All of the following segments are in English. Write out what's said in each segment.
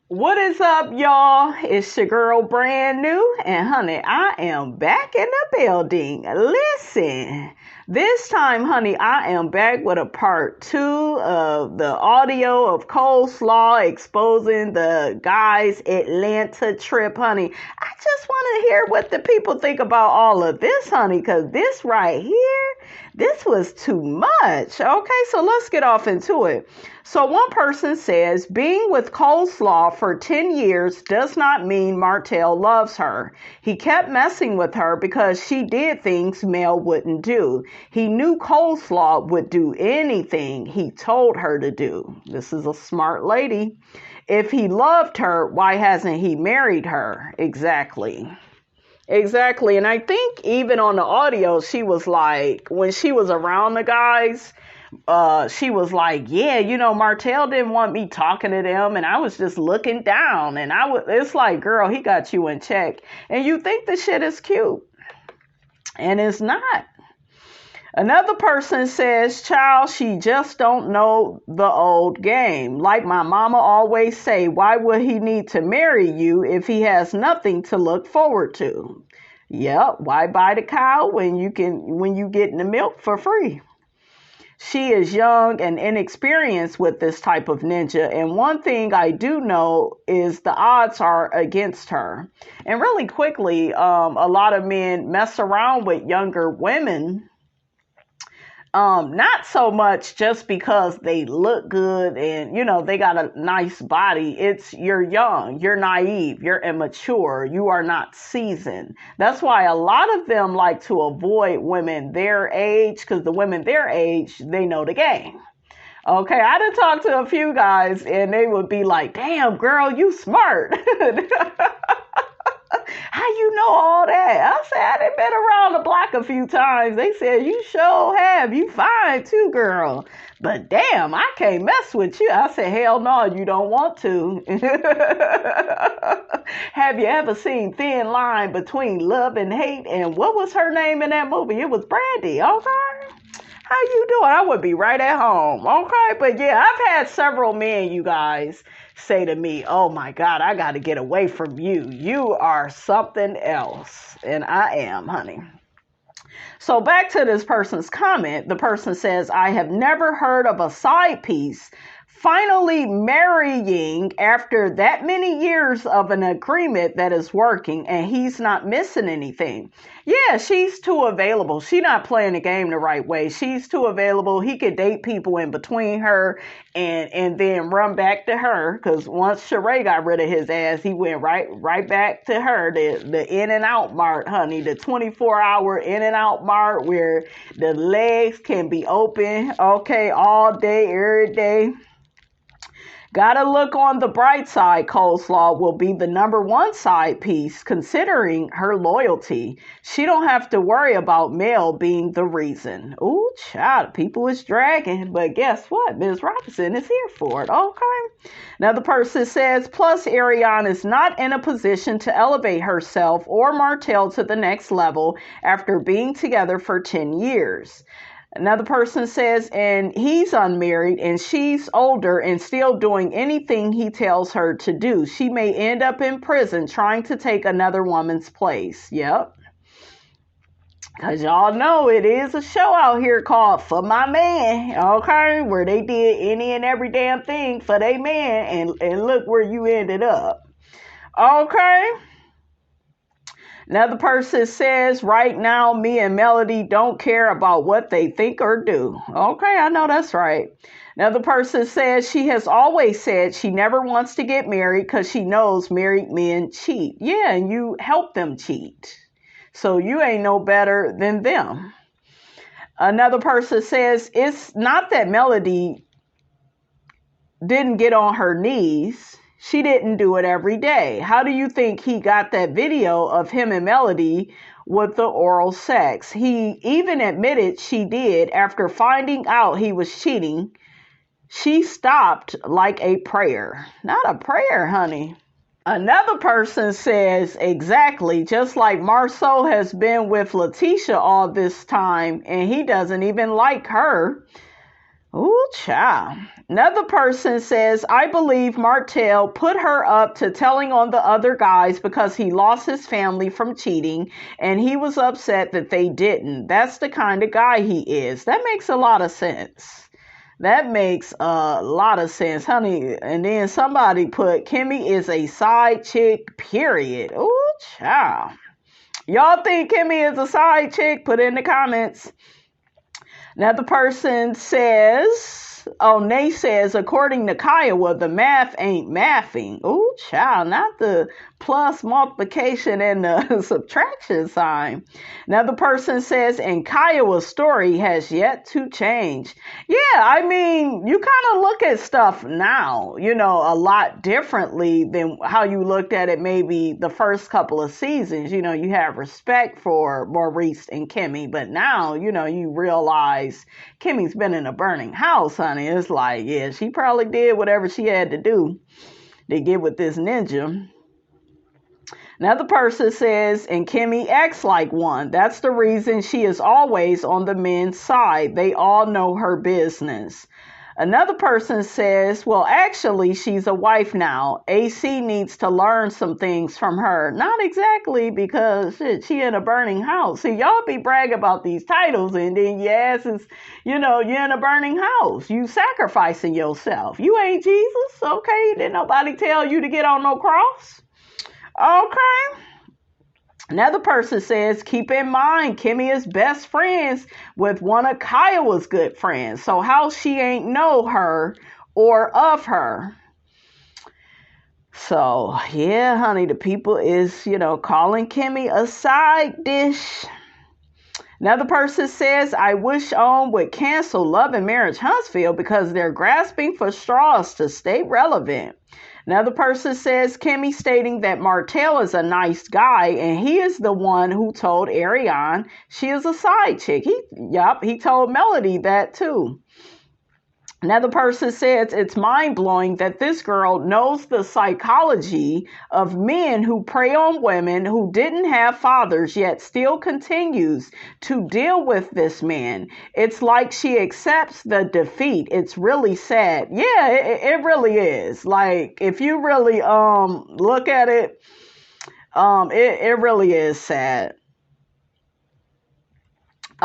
What is up, y'all? It's your girl, Brand New, and honey, I am back in the building. Listen, this time, honey, I am back with a part 2 of the audio of Coleslaw exposing the guy's Atlanta trip, honey. I just want to hear what the people think about all of this, honey, because this right here, this was too much. Okay, so let's get off into it. So one person says, being with Coleslaw for 10 years does not mean Martell loves her. He kept messing with her because she did things Mel wouldn't do. He knew Coleslaw would do anything he told her to do. This is a smart lady. If he loved her, why hasn't he married her? Exactly. And I think even on the audio, she was like, when she was around the guys, she was like, yeah, Martell didn't want me talking to them, and I was just looking down, and it's like, girl, he got you in check, and you think the shit is cute, and it's not. Another person says, child, she just don't know the old game. Like my mama always say, why would he need to marry you if he has nothing to look forward to? Yep, why buy the cow when you getting the milk for free? She is young and inexperienced with this type of ninja, and one thing I do know is the odds are against her. And really quickly, a lot of men mess around with younger women, not so much just because they look good and, they got a nice body. It's you're young, you're naive, you're immature, you are not seasoned. That's why a lot of them like to avoid women their age, because the women their age, they know the game. Okay, I done talked to a few guys and they would be like, damn, girl, you smart. How you know all that? I said, I done been around the block a few times. They said, you sure have. You fine too, girl. But damn, I can't mess with you. I said, hell no, you don't want to. Have you ever seen Thin Line Between Love and Hate? And what was her name in that movie? It was Brandy, okay? How you doing? I would be right at home, okay? But yeah, I've had several men, you guys, say to me, oh my God, I got to get away from you. You are something else. And I am, honey. So back to this person's comment. The person says, I have never heard of a side piece finally marrying after that many years of an agreement that is working and he's not missing anything. Yeah, she's too available. She's not playing the game the right way. She's too available. He could date people in between her and then run back to her, because once Sheree got rid of his ass, he went right back to her. The in and out mart, honey, the 24-hour in and out mart where the legs can be open, okay, all day, every day. Gotta look on the bright side. Coleslaw will be the number one side piece considering her loyalty. She don't have to worry about Mel being the reason. Ooh, child, people is dragging. But guess what? Ms. Robinson is here for it. Okay. Another person says, plus Arionne is not in a position to elevate herself or Martell to the next level after being together for 10 years. Another person says, and he's unmarried and she's older and still doing anything he tells her to do. She may end up in prison trying to take another woman's place. Yep. Because y'all know it is a show out here called For My Man, okay? Where they did any and every damn thing for their man, and look where you ended up. Okay? Another person says, right now, me and Melody don't care about what they think or do. Okay, I know that's right. Another person says she has always said she never wants to get married because she knows married men cheat. Yeah, and you help them cheat. So you ain't no better than them. Another person says it's not that Melody didn't get on her knees. She didn't do it every day. How do you think he got that video of him and Melody with the oral sex? He even admitted she did after finding out he was cheating. She stopped like a prayer. Not a prayer, honey. Another person says, exactly, just like Marceau has been with Letitia all this time and he doesn't even like her. Ooh, child. Another person says, I believe Martell put her up to telling on the other guys because he lost his family from cheating and he was upset that they didn't. That's the kind of guy he is. That makes a lot of sense. That makes a lot of sense, honey. And then somebody put, Kimmy is a side chick, period. Ooh, child. Y'all think Kimmy is a side chick? Put it in the comments. Another person says, Nay says, according to Kiowa, the math ain't mathing. Ooh, child, not the plus multiplication and the subtraction sign. Another person says, and Kiowa's story has yet to change. Yeah, I mean, you kind of look at stuff now, a lot differently than how you looked at it maybe the first couple of seasons. You have respect for Maurice and Kimmy, but now, you realize Kimmy's been in a burning house, honey. It's like, yeah, she probably did whatever she had to do to get with this ninja. Another person says, and Kimmy acts like one. That's the reason she is always on the men's side. They all know her business. Another person says, well, actually, she's a wife now. AC needs to learn some things from her. Not exactly, because she in a burning house. See, y'all be bragging about these titles, and then your ass is, you're in a burning house. You sacrificing yourself. You ain't Jesus, okay? Didn't nobody tell you to get on no cross? Okay. Another person says, keep in mind, Kimmy is best friends with one of Kiowa's good friends. So how she ain't know her or of her? So, yeah, honey, the people is, calling Kimmy a side dish. Another person says, I wish OWN would cancel Love and Marriage Huntsville because they're grasping for straws to stay relevant. Another person says, Kimmy stating that Martell is a nice guy and he is the one who told Arionne she is a side chick. He told Melody that too. Another person says it's mind-blowing that this girl knows the psychology of men who prey on women who didn't have fathers yet still continues to deal with this man. It's like she accepts the defeat. It's really sad. Yeah, it really is. Like, if you really look at it, it really is sad.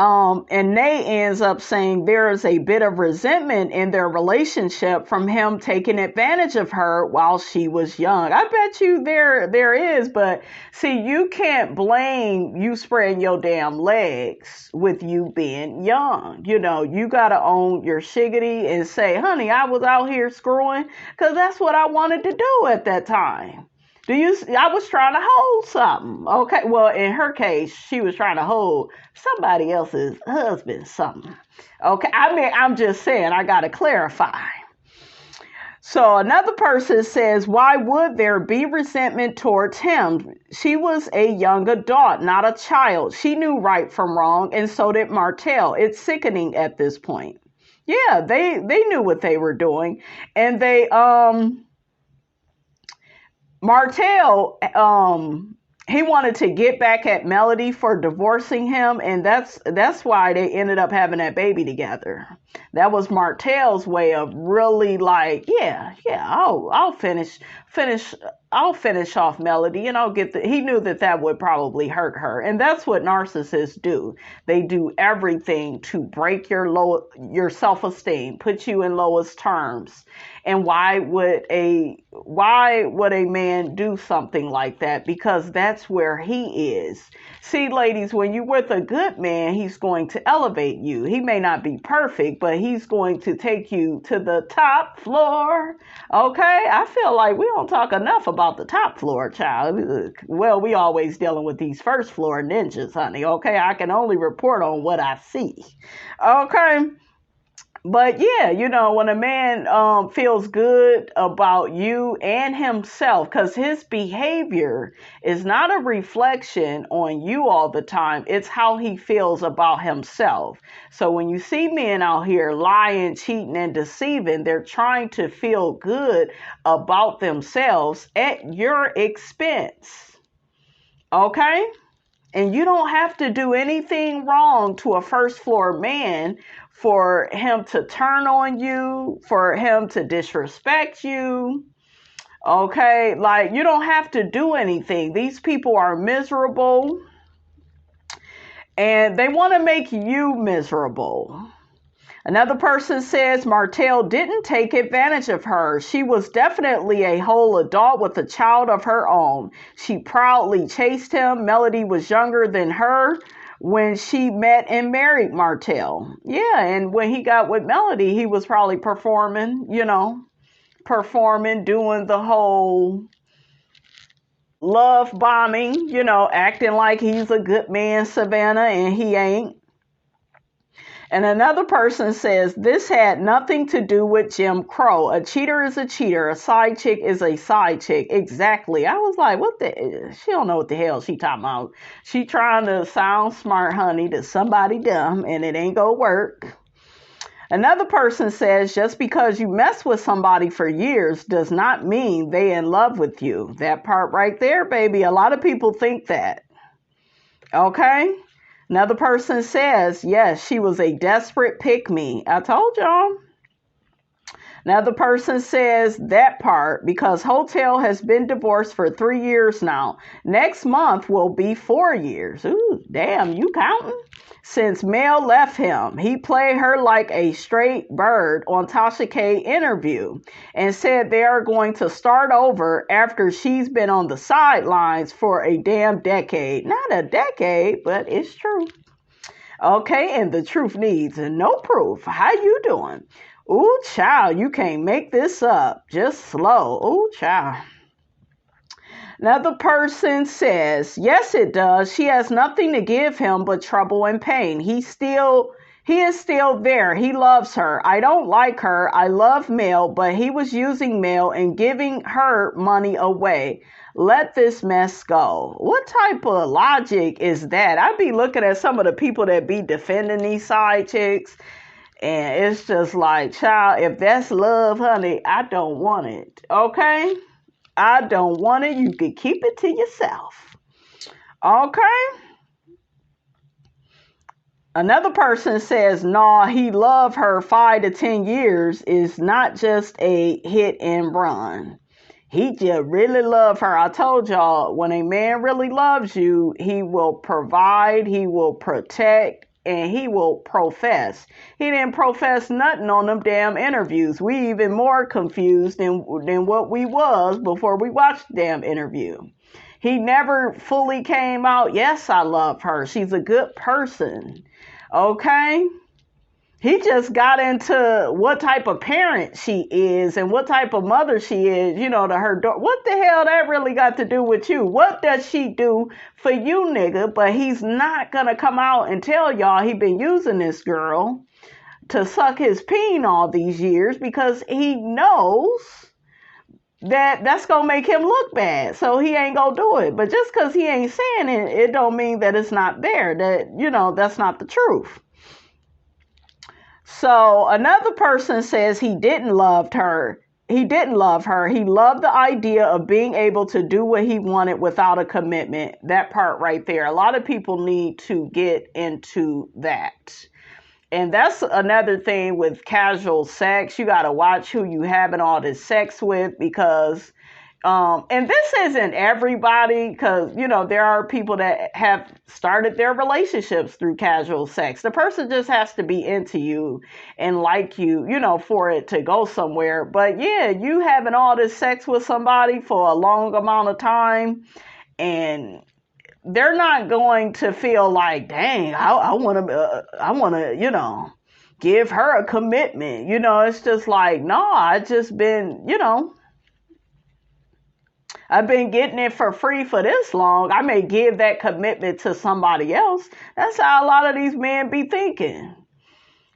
And Nay ends up saying there is a bit of resentment in their relationship from him taking advantage of her while she was young. I bet you there is, but see, you can't blame you spreading your damn legs with you being young. You got to own your shiggity and say, honey, I was out here screwing because that's what I wanted to do at that time. I was trying to hold something. Okay. Well, in her case, she was trying to hold somebody else's husband something. Okay. I mean, I'm just saying, I got to clarify. So another person says, why would there be resentment towards him? She was a young adult, not a child. She knew right from wrong, and so did Martell. It's sickening at this point. Yeah, they knew what they were doing, and they Martell, he wanted to get back at Melody for divorcing him, and that's why they ended up having that baby together. That was Martell's way of really like, yeah, I'll finish off Melody, and I'll get he knew that would probably hurt her. And that's what narcissists do. They do everything to break your self-esteem, put you in lowest terms. And why would a man do something like that? Because that's where he is. See, ladies, when you're with a good man, he's going to elevate you. He may not be perfect, but he's going to take you to the top floor. Okay? I feel like we don't talk enough about the top floor, child. Well, we always dealing with these first floor ninjas, honey. Okay? I can only report on what I see. Okay? But yeah, when a man feels good about you and himself, because his behavior is not a reflection on you all the time. It's how he feels about himself. So when you see men out here lying, cheating, and deceiving, they're trying to feel good about themselves at your expense. Okay? And you don't have to do anything wrong to a first floor man for him to turn on you, for him to disrespect you. Okay, like you don't have to do anything. These people are miserable and they want to make you miserable. Another person says Martell didn't take advantage of her. She was definitely a whole adult with a child of her own. She proudly chased him. Melody was younger than her when she met and married Martell. Yeah, and when he got with Melody, he was probably performing, doing the whole love bombing, acting like he's a good man, Savannah, and he ain't. And another person says, this had nothing to do with Jim Crow. A cheater is a cheater. A side chick is a side chick. Exactly. I was like, she don't know what the hell she talking about. She trying to sound smart, honey, to somebody dumb, and it ain't gonna work. Another person says, just because you mess with somebody for years does not mean they in love with you. That part right there, baby. A lot of people think that. Okay? Another person says, yes, she was a desperate pick-me. I told y'all. Another person says that part because Hotel has been divorced for 3 years now. Next month will be 4 years. Ooh, damn, you counting? Since Mel left him, he played her like a straight bird on Tasha K interview and said they are going to start over after she's been on the sidelines for a damn decade. Not a decade, but it's true. Okay, and the truth needs no proof. How you doing? Ooh, child, you can't make this up. Just slow. Ooh, child. Another person says, yes, it does. She has nothing to give him but trouble and pain. He is still there. He loves her. I don't like her. I love Mel, but he was using Mel and giving her money away. Let this mess go. What type of logic is that? I'd be looking at some of the people that be defending these side chicks, and it's just like, child, if that's love, honey, I don't want it. Okay? I don't want it. You can keep it to yourself. Okay? Another person says, nah, he loved her 5 to 10 years is not just a hit and run. He just really loved her. I told y'all, when a man really loves you, he will provide, he will protect, and he will profess. He didn't profess nothing on them damn interviews. We even more confused than what we was before we watched the damn interview. He never fully came out, yes, I love her. She's a good person. Okay? He just got into what type of parent she is and what type of mother she is, to her daughter. What the hell that really got to do with you? What does she do for you, nigga? But he's not going to come out and tell y'all he been using this girl to suck his peen all these years because he knows that that's going to make him look bad. So he ain't going to do it. But just because he ain't saying it, it don't mean that it's not there, that, that's not the truth. So another person says he didn't love her. He didn't love her. He loved the idea of being able to do what he wanted without a commitment. That part right there. A lot of people need to get into that. And that's another thing with casual sex. You got to watch who you having all this sex with because, and this isn't everybody because, there are people that have started their relationships through casual sex. The person just has to be into you and like you, for it to go somewhere. But yeah, you having all this sex with somebody for a long amount of time and they're not going to feel like, dang, I want to, give her a commitment. It's just like, no, I just been, I've been getting it for free for this long. I may give that commitment to somebody else. That's how a lot of these men be thinking.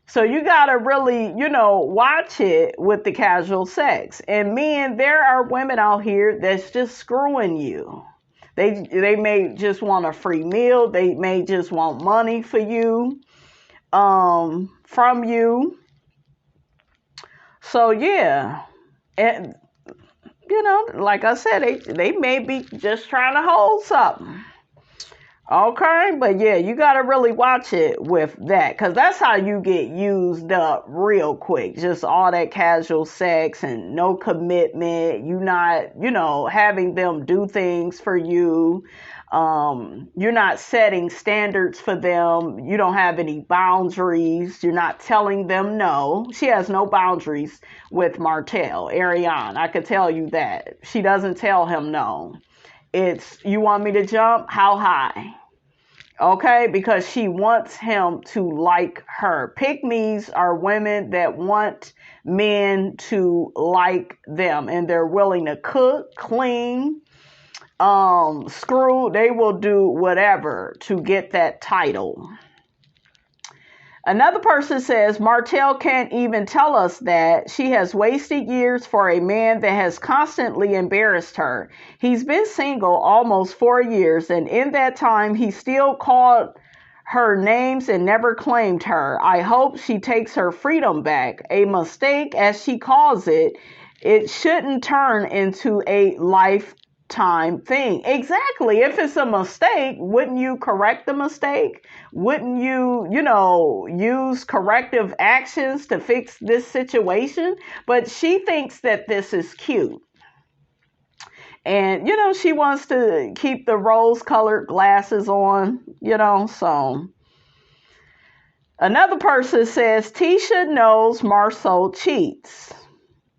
So you got to really, watch it with the casual sex. And men, there are women out here that's just screwing you. They may just want a free meal. They may just want money for you, from you. So yeah. And like I said, they may be just trying to hold something. Okay, but yeah, you gotta really watch it with that, because that's how you get used up real quick. Just all that casual sex and no commitment. You not, having them do things for you. You're not setting standards for them. You don't have any boundaries. You're not telling them no. She has no boundaries with Martell, Arionne. I could tell you that. She doesn't tell him no. It's, you want me to jump? How high? Okay, because she wants him to like her. Pygmies are women that want men to like them, and they're willing to cook, clean, screw. They will do whatever to get that title. Another person says, Martell can't even tell us that. She has wasted years for a man that has constantly embarrassed her. He's been single almost 4 years, and in that time, he still called her names and never claimed her. I hope she takes her freedom back. A mistake, as she calls it, it shouldn't turn into a lifetime thing. Exactly. If it's a mistake, wouldn't you correct the mistake? Wouldn't you, use corrective actions to fix this situation? But she thinks that this is cute. And, she wants to keep the rose-colored glasses on, so. Another person says, Tisha knows Marceau cheats.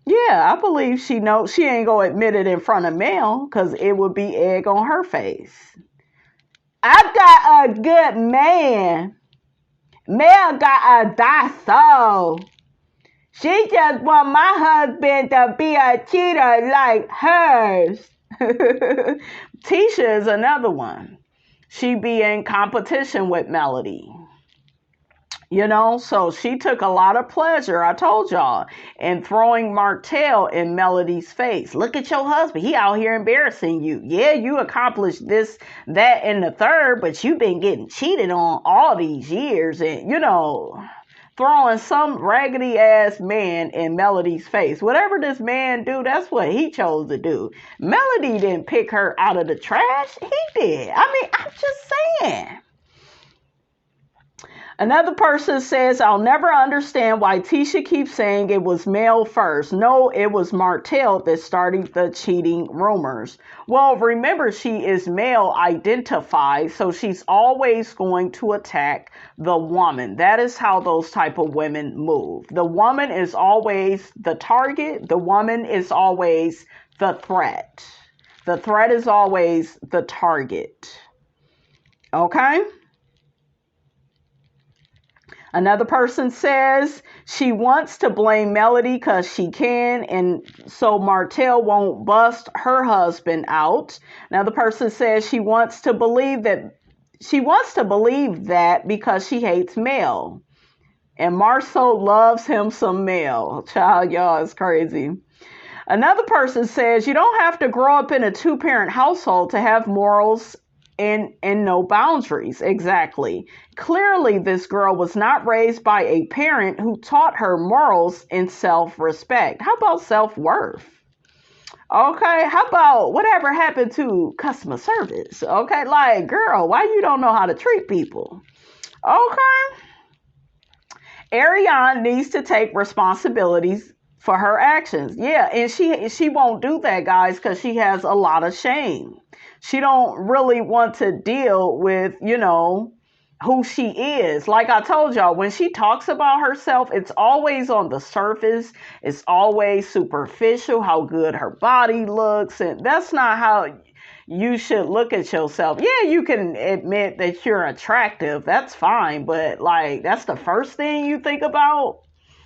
Yeah, I believe she knows. She ain't gonna admit it in front of Mel, because it would be egg on her face. I got a good man. Mel got a dinosaur. She just want my husband to be a cheater like hers. Tisha is another one. She be in competition with Melody. So she took a lot of pleasure, I told y'all, in throwing Martell in Melody's face. Look at your husband. He out here embarrassing you. Yeah, you accomplished this, that, and the third, but you've been getting cheated on all these years. And, throwing some raggedy ass man in Melody's face. Whatever this man do, that's what he chose to do. Melody didn't pick her out of the trash. He did. I mean, I'm just saying. Another person says, I'll never understand why Tisha keeps saying it was Mel first. No, it was Martell that started the cheating rumors. Well, remember, she is male identified, so she's always going to attack the woman. That is how those type of women move. The woman is always the target. The woman is always the threat. The threat is always the target. Okay? Another person says she wants to blame Melody because she can, and so Martell won't bust her husband out. Another person says she wants to believe that because she hates Mel. And Marceau loves him some Mel. Child, y'all is crazy. Another person says you don't have to grow up in a 2-parent household to have morals and no boundaries. Exactly. Clearly, this girl was not raised by a parent who taught her morals and self-respect. How about self-worth? Okay, how about whatever happened to customer service? Okay, like, girl, why you don't know how to treat people? Okay. Arionne needs to take responsibilities for her actions. Yeah, and she won't do that, guys, because she has a lot of shame. She don't really want to deal with, who she is. Like I told y'all, when she talks about herself, it's always on the surface. It's always superficial, how good her body looks. And that's not how you should look at yourself. Yeah, you can admit that you're attractive. That's fine. But like, that's the first thing you think about.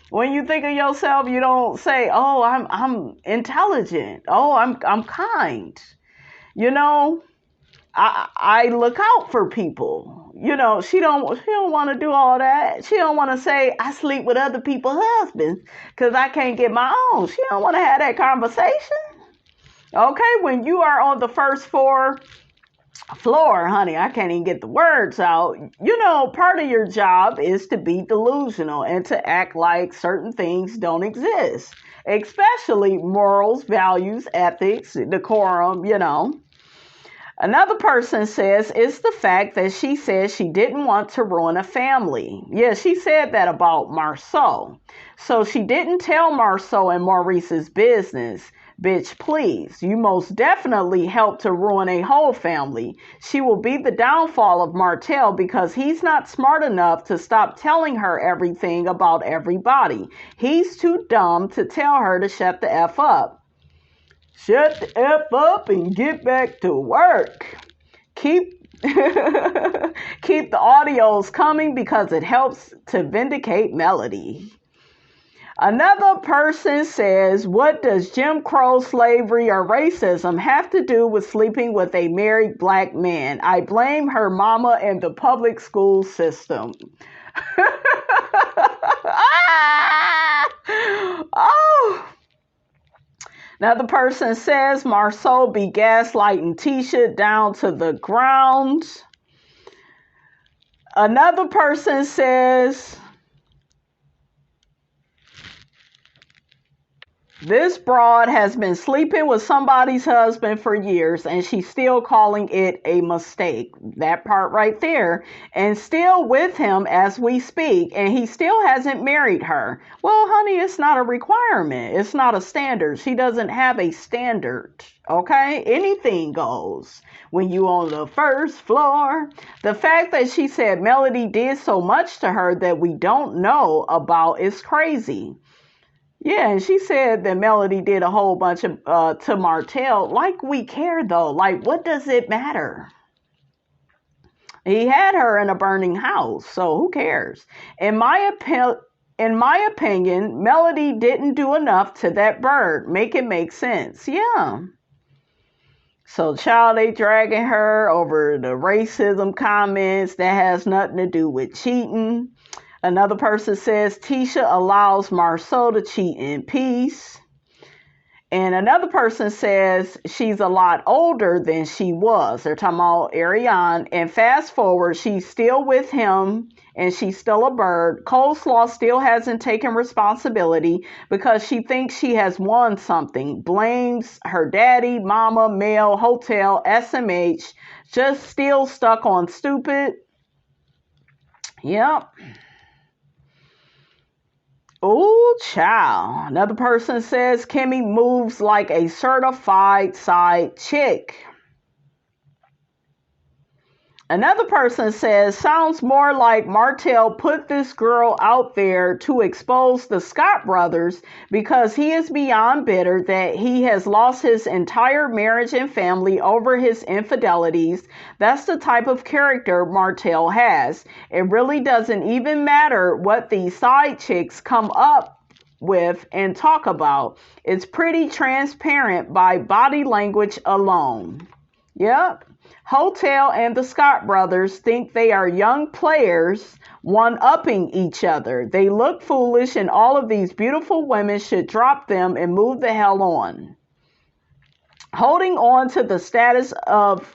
When you think of yourself, you don't say, oh, I'm intelligent. Oh, I'm kind. I look out for people. She don't want to do all that. She don't want to say I sleep with other people's husbands because I can't get my own. She don't want to have that conversation. Okay, when you are on the first floor, honey, I can't even get the words out. Part of your job is to be delusional and to act like certain things don't exist, especially morals, values, ethics, decorum, Another person says it's the fact that she said she didn't want to ruin a family. Yeah, she said that about Marceau. So she didn't tell Marceau and Maurice's business. Bitch, please. You most definitely helped to ruin a whole family. She will be the downfall of Martel because he's not smart enough to stop telling her everything about everybody. He's too dumb to tell her to shut the F up. Shut the F up and get back to work. Keep keep the audios coming because it helps to vindicate Melody. Another person says, what does Jim Crow, slavery, or racism have to do with sleeping with a married black man? I blame her mama and the public school system. Oh! Another person says Marceau be gaslighting Tisha down to the ground. Another person says this broad has been sleeping with somebody's husband for years and she's still calling it a mistake. That part right there. And still with him as we speak. And he still hasn't married her. Well, honey, it's not a requirement. It's not a standard. She doesn't have a standard. Okay? Anything goes. When you on the first floor. The fact that she said Melody did so much to her that we don't know about is crazy. Yeah, and she said that Melody did a whole bunch of to Martel. Like we care though. Like what does it matter? He had her in a burning house, so who cares? In my opinion, Melody didn't do enough to that bird. Make it make sense. Yeah. So child, they dragging her over the racism comments that has nothing to do with cheating. Another person says Tisha allows Marceau to cheat in peace. And another person says she's a lot older than she was. They're talking about Arionne. And fast forward, she's still with him and she's still a bird. Coleslaw still hasn't taken responsibility because she thinks she has won something. Blames her daddy, mama, mail, hotel, SMH. Just still stuck on stupid. Yep. Oh, child. Another person says Kimmy moves like a certified side chick. Another person says, sounds more like Martel put this girl out there to expose the Scott brothers because he is beyond bitter that he has lost his entire marriage and family over his infidelities. That's the type of character Martel has. It really doesn't even matter what these side chicks come up with and talk about. It's pretty transparent by body language alone. Yep. Hotel and the Scott brothers think they are young players one-upping each other. They look foolish and all of these beautiful women should drop them and move the hell on. Holding on to the status of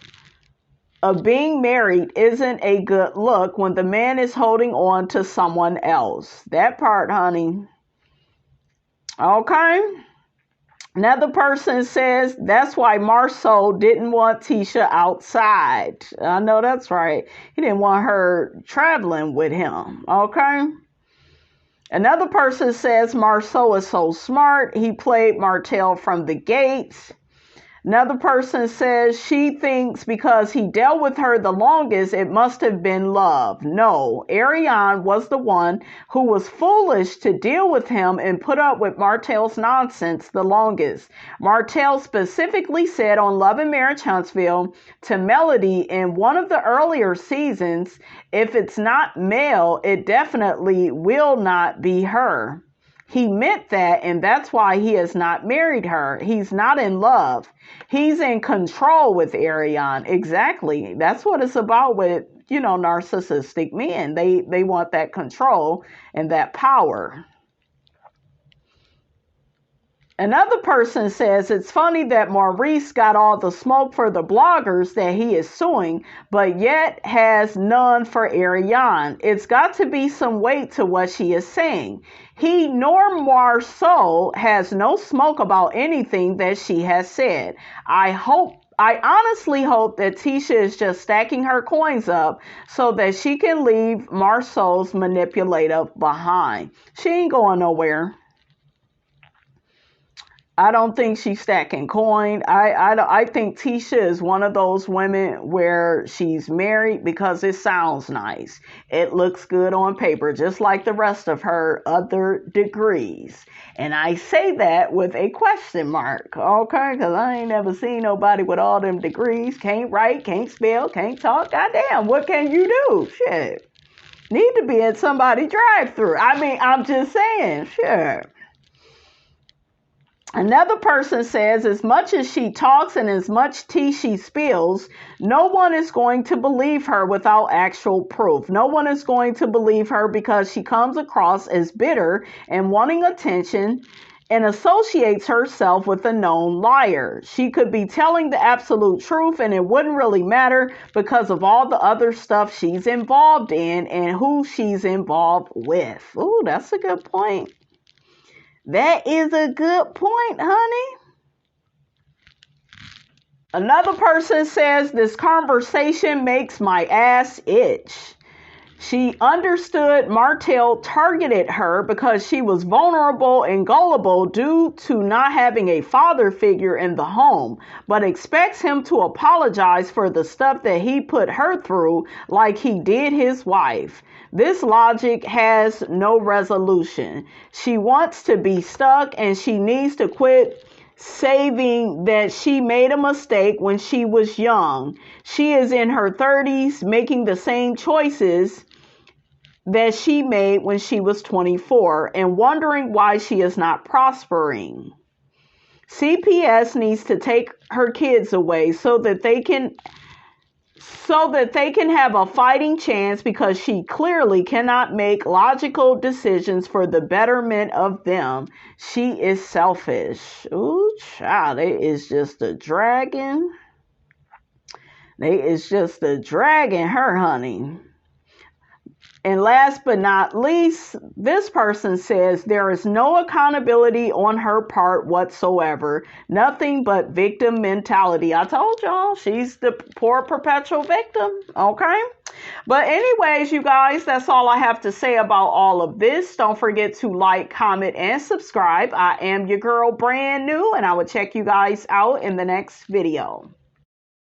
being married isn't a good look when the man is holding on to someone else. That part, honey. Okay. Another person says that's why Marceau didn't want Tisha outside. I know that's right. He didn't want her traveling with him. Okay. Another person says Marceau is so smart. He played Martel from the gates. Another person says she thinks because he dealt with her the longest, it must have been love. No, Arionne was the one who was foolish to deal with him and put up with Martel's nonsense the longest. Martel specifically said on Love and Marriage Huntsville to Melody in one of the earlier seasons, if it's not Mel, it definitely will not be her. He meant that, and that's why he has not married her. He's not in love. He's in control with Arionne. Exactly. That's what it's about with, narcissistic men. They want that control and that power. Another person says it's funny that Maurice got all the smoke for the bloggers that he is suing, but yet has none for Arionne. It's got to be some weight to what she is saying. He nor Marceau has no smoke about anything that she has said. I honestly hope that Tisha is just stacking her coins up so that she can leave Marceau's manipulative behind. She ain't going nowhere. I don't think she's stacking coin. I think Tisha is one of those women where she's married because it sounds nice. It looks good on paper, just like the rest of her other degrees. And I say that with a question mark, okay? Because I ain't never seen nobody with all them degrees. Can't write, can't spell, can't talk. Goddamn, what can you do? Shit. Need to be in somebody's drive-thru. I mean, I'm just saying, shit. Another person says, as much as she talks and as much tea she spills, no one is going to believe her without actual proof. No one is going to believe her because she comes across as bitter and wanting attention and associates herself with a known liar. She could be telling the absolute truth and it wouldn't really matter because of all the other stuff she's involved in and who she's involved with. Ooh, that's a good point. That is a good point, honey. Another person says, this conversation makes my ass itch. She understood Martell targeted her because she was vulnerable and gullible due to not having a father figure in the home, but expects him to apologize for the stuff that he put her through like he did his wife. This logic has no resolution. She wants to be stuck and she needs to quit saving that she made a mistake when she was young. She is in her 30s making the same choices that she made when she was 24 and wondering why she is not prospering. CPS needs to take her kids away so that they can have a fighting chance because she clearly cannot make logical decisions for the betterment of them. She is selfish. Ooh, child, it is just a dragon. They is just a dragon her, honey. And last but not least, this person says there is no accountability on her part whatsoever. Nothing but victim mentality. I told y'all, she's the poor perpetual victim. Okay? But anyways, you guys, that's all I have to say about all of this. Don't forget to like, comment, and subscribe. I am your girl, brand new, and I will check you guys out in the next video.